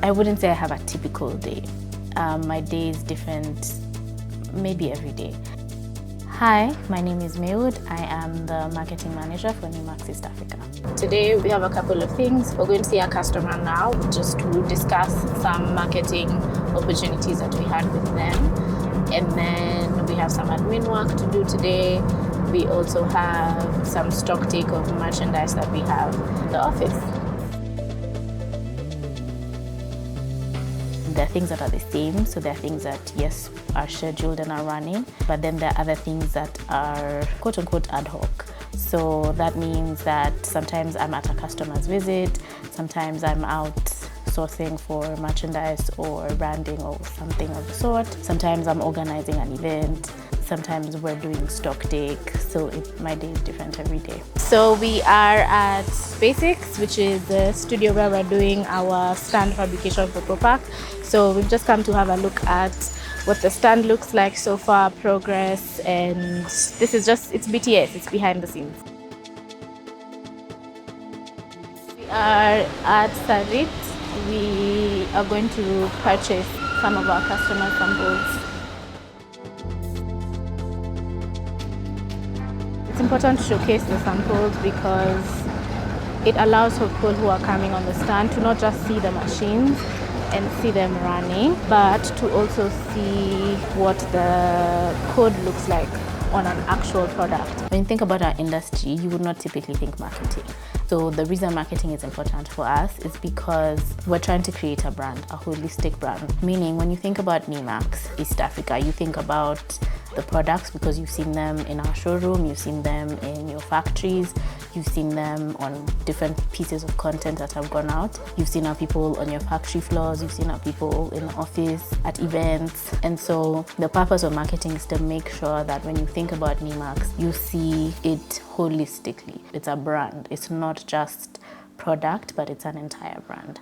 I wouldn't say I have a typical day. My day is different maybe every day. Hi, my name is Maywood. I am the marketing manager for Nimax East Africa. Today we have a couple of things. We're going to see our customer now just to discuss some marketing opportunities that we had with them. And then we have some admin work to do today. We also have some stock take of merchandise that we have in the office. There are things that are the same, so there are things that, yes, are scheduled and are running, but then there are other things that are quote-unquote ad hoc. So that means that sometimes I'm at a customer's visit, sometimes I'm out sourcing for merchandise or branding or something of the sort. Sometimes I'm organizing an event. Sometimes we're doing stock take, so my day is different every day. So we are at Basics, which is the studio where we're doing our stand fabrication for ProPack. So we've just come to have a look at what the stand looks like so far, progress, and this is just, it's BTS, it's behind the scenes. We are at Sarit. We are going to purchase some of our customer samples. It's important to showcase the samples because it allows for people who are coming on the stand to not just see the machines and see them running, but to also see what the code looks like on an actual product. When you think about our industry, you would not typically think marketing. So the reason marketing is important for us is because we're trying to create a brand, a holistic brand. Meaning when you think about Nimax East Africa, you think about the products because you've seen them in our showroom, you've seen them in your factories, you've seen them on different pieces of content that have gone out. You've seen our people on your factory floors, you've seen our people in the office, at events. And so the purpose of marketing is to make sure that when you think about Nimax, you see it holistically. It's a brand. It's not just product, but it's an entire brand.